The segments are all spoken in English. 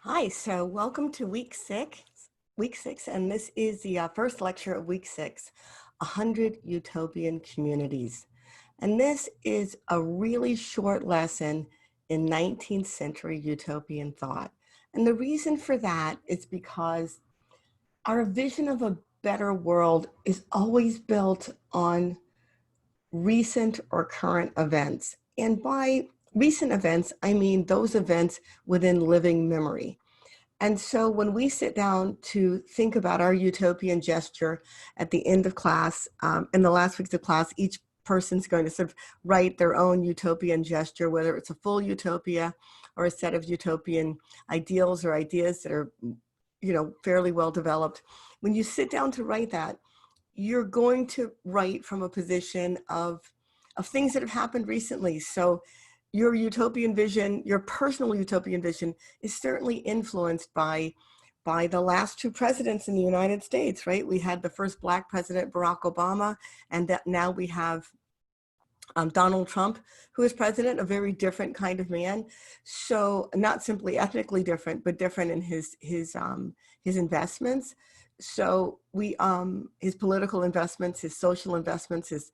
Hi, so welcome to week six, and this is the first lecture of week six, 100 Utopian Communities. And this is a really short lesson in 19th century utopian thought. And the reason for that is because our vision of a better world is always built on recent or current events. And by recent events, I mean those events within living memory. And so when we sit down to think about our utopian gesture at the end of class, in the last weeks of class, each person's going to sort of write their own utopian gesture, whether it's a full utopia or a set of utopian ideals or ideas that are, fairly well developed. When you sit down to write that, you're going to write from a position of things that have happened recently. So your utopian vision, your personal utopian vision, is certainly influenced by the last two presidents in the United States, right? We had the first Black president, Barack Obama, and that now we have Donald Trump, who is president, a very different kind of man. So not simply ethnically different, but different in his investments. So his political investments, his social investments, his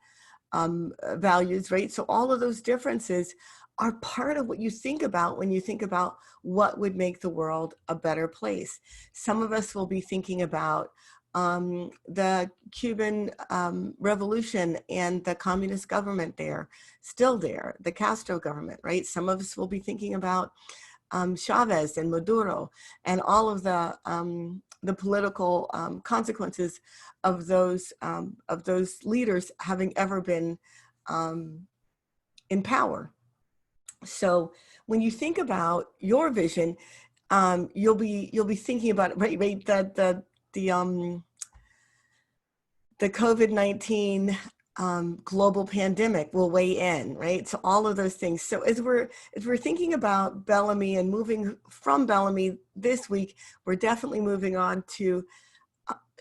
values, right? So all of those differences are part of what you think about when you think about what would make the world a better place. Some of us will be thinking about the Cuban Revolution and the communist government there, still there, the Castro government, right? Some of us will be thinking about Chavez and Maduro and all of the political consequences of those leaders having ever been in power. So when you think about your vision, you'll be thinking about the COVID-19 global pandemic will weigh in, right? So all of those things. So as we're thinking about Bellamy and moving from Bellamy this week, we're definitely moving on to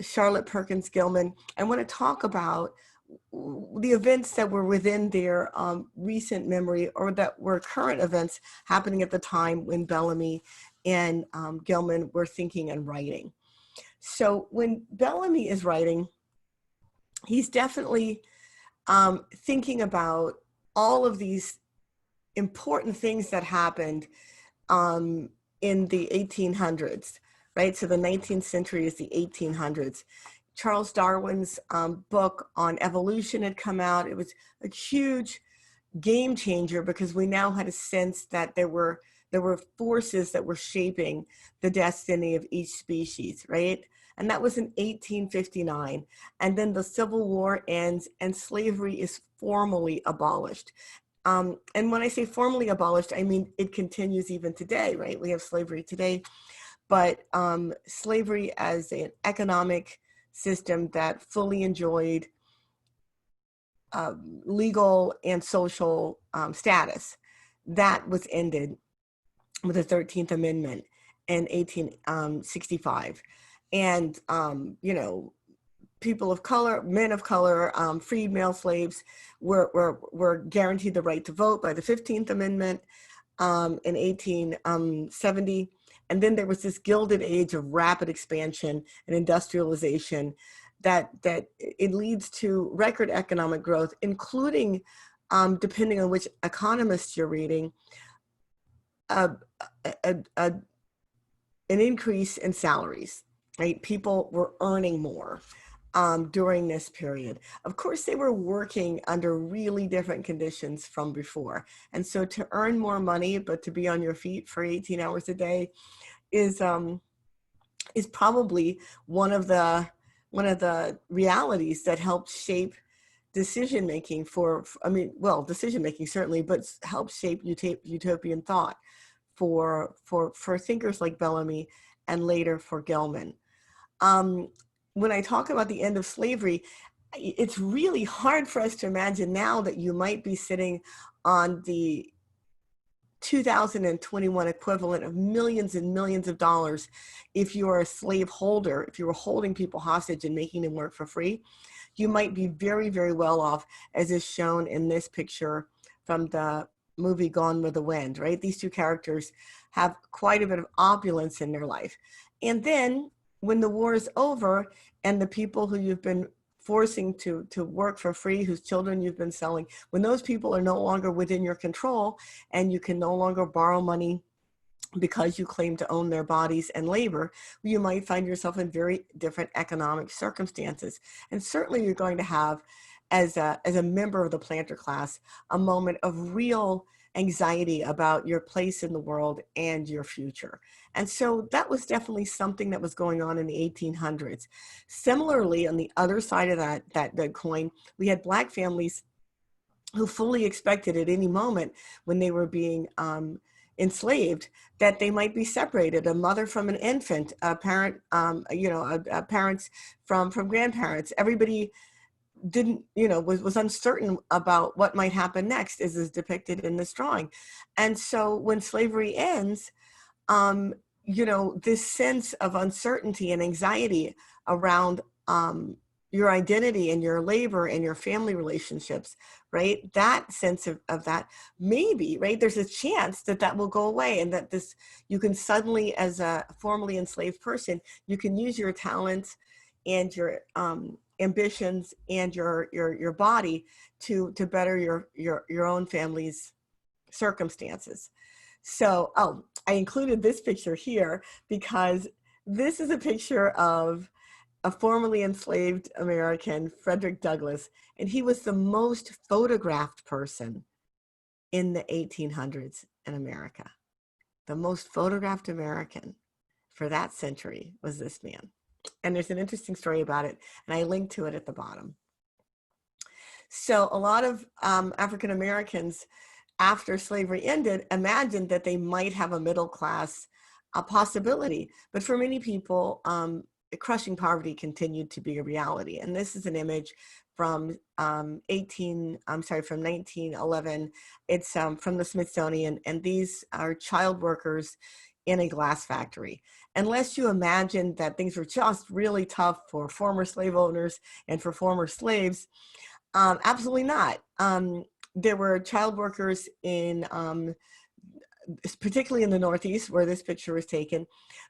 Charlotte Perkins Gilman. I want to talk about the events that were within their recent memory, or that were current events happening at the time when Bellamy and Gilman were thinking and writing. So when Bellamy is writing, he's definitely thinking about all of these important things that happened in the 1800s, right? So the 19th century is the 1800s. Charles Darwin's book on evolution had come out. It was a huge game changer because we now had a sense that there were forces that were shaping the destiny of each species, right? And that was in 1859. And then the Civil War ends and slavery is formally abolished. And when I say formally abolished, I mean it continues even today, right? We have slavery today, but slavery as an economic system that fully enjoyed legal and social status, that was ended with the 13th Amendment in 1865. And, people of color, men of color, freed male slaves were guaranteed the right to vote by the 15th Amendment in 1870. And then there was this gilded age of rapid expansion and industrialization that it leads to record economic growth, including, depending on which economists you're reading, an increase in salaries, right? People were earning more during this period. Of course, they were working under really different conditions from before. And so to earn more money, but to be on your feet for 18 hours a day is probably one of the realities that helped shape decision-making decision-making certainly, but helped shape utopian thought for thinkers like Bellamy and later for Gilman. When I talk about the end of slavery, it's really hard for us to imagine now that you might be sitting on the 2021 equivalent of millions and millions of dollars if you are a slave holder. If you were holding people hostage and making them work for free, you might be very, very well off, as is shown in this picture from the movie Gone with the Wind, right? These two characters have quite a bit of opulence in their life. And then when the war is over and the people who you've been forcing to work for free, whose children you've been selling, when those people are no longer within your control and you can no longer borrow money because you claim to own their bodies and labor, you might find yourself in very different economic circumstances. And certainly you're going to have, as a member of the planter class, a moment of real anxiety about your place in the world and your future. And so that was definitely something that was going on in the 1800s. Similarly, on the other side of that coin, we had Black families who fully expected at any moment when they were being enslaved that they might be separated, a mother from an infant, a parent, parents from grandparents. Everybody didn't, was uncertain about what might happen next, as is depicted in this drawing. And so when slavery ends, this sense of uncertainty and anxiety around your identity and your labor and your family relationships, right? That sense of that, maybe, right? There's a chance that will go away, and that you can suddenly, as a formerly enslaved person, you can use your talents and your ambitions and your body to better your own family's circumstances. So, I included this picture here because this is a picture of a formerly enslaved American, Frederick Douglass, and he was the most photographed person in the 1800s in America. The most photographed American for that century was this man. And there's an interesting story about it, and I linked to it at the bottom. So a lot of African Americans, after slavery ended, imagined that they might have a middle class possibility. But for many people, crushing poverty continued to be a reality. And this is an image from 1911. It's from the Smithsonian, and these are child workers in a glass factory. Unless you imagine that things were just really tough for former slave owners and for former slaves, absolutely not. There were child workers in, particularly in the Northeast where this picture was taken,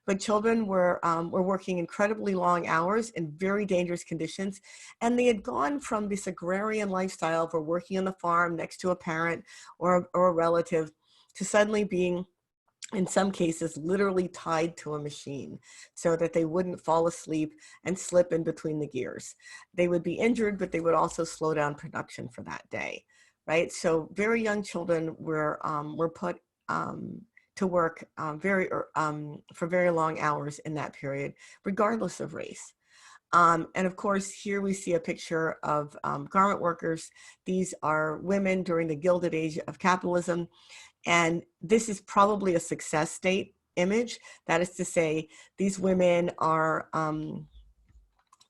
but children were working incredibly long hours in very dangerous conditions. And they had gone from this agrarian lifestyle for working on the farm next to a parent or a relative to suddenly being, in some cases, literally tied to a machine so that they wouldn't fall asleep and slip in between the gears. They would be injured, but they would also slow down production for that day, right? So very young children were put to work for very long hours in that period, regardless of race. And of course, here we see a picture of garment workers. These are women during the Gilded Age of capitalism. And this is probably a success state image. That is to say, these women are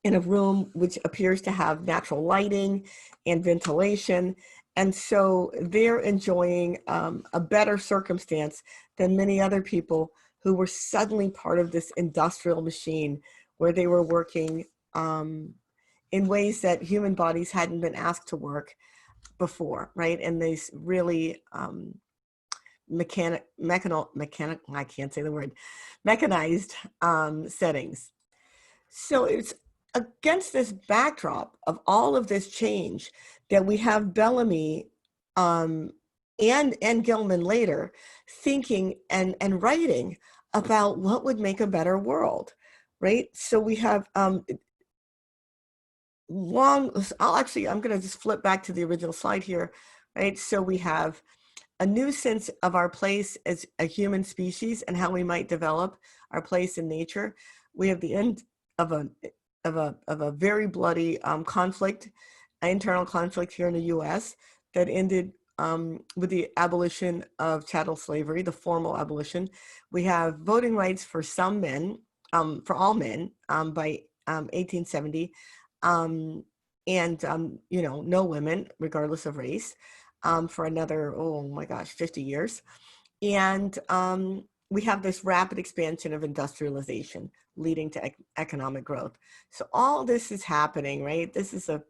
in a room which appears to have natural lighting and ventilation. And so they're enjoying a better circumstance than many other people who were suddenly part of this industrial machine where they were working in ways that human bodies hadn't been asked to work before, right? And these really mechanized settings. So it's against this backdrop of all of this change that we have Bellamy and Gilman later thinking and writing about what would make a better world, right? So we have I'm going to just flip back to the original slide here, right? So we have a new sense of our place as a human species and how we might develop our place in nature. We have the end of a very bloody conflict, internal conflict here in the U.S. that ended with the abolition of chattel slavery, the formal abolition. We have voting rights for some men, for all men, by 1870, and no women, regardless of race, for another 50 years. And we have this rapid expansion of industrialization leading to economic growth. So all this is happening, right? This is a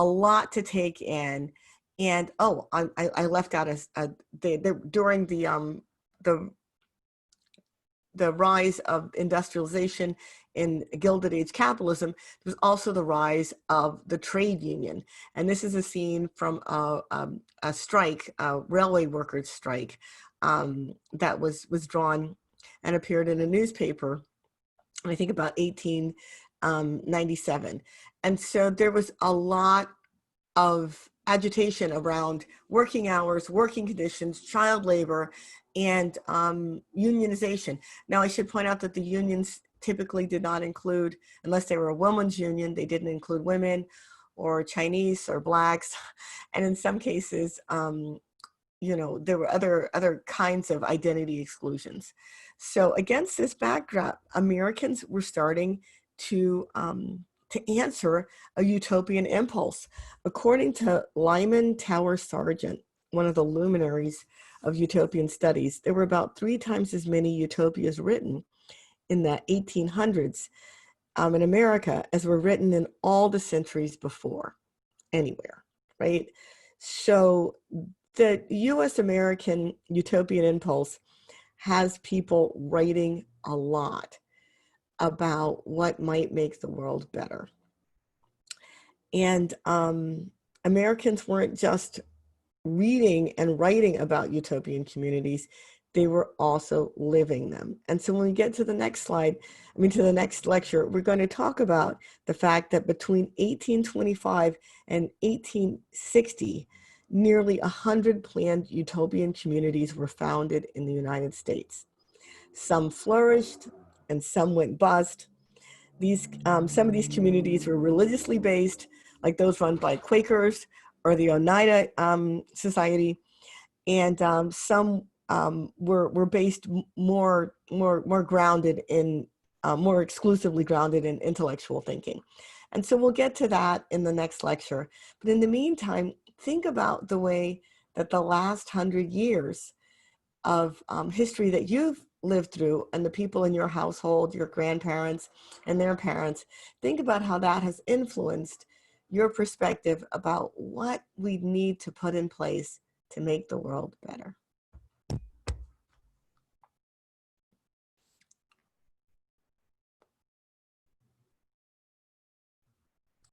lot to take in. And oh, I left out during the rise of industrialization in Gilded Age capitalism, there was also the rise of the trade union. And this is a scene from a strike, a railway workers strike, that was drawn and appeared in a newspaper, I think about 1897. And so there was a lot of agitation around working hours, working conditions, child labor, and unionization. Now, I should point out that the unions typically did not include, unless they were a women's union, they didn't include women or Chinese or Blacks. And in some cases, you know, there were other kinds of identity exclusions. So against this backdrop, Americans were starting to answer a utopian impulse. According to Lyman Tower Sargent, one of the luminaries of utopian studies, there were about 3 times as many utopias written in the 1800s in America as were written in all the centuries before, anywhere, right? So the US American utopian impulse has people writing a lot about what might make the world better. And Americans weren't just reading and writing about utopian communities, they were also living them. And so when we get to the next slide, to the next lecture, we're going to talk about the fact that between 1825 and 1860, nearly 100 planned utopian communities were founded in the United States. Some flourished and some went bust. Some of these communities were religiously based, like those run by Quakers or the Oneida Society, and some were based more grounded in, more exclusively grounded in intellectual thinking. And so we'll get to that in the next lecture. But in the meantime, think about the way that the last 100 years of history that you've lived through and the people in your household, your grandparents and their parents, think about how that has influenced your perspective about what we need to put in place to make the world better.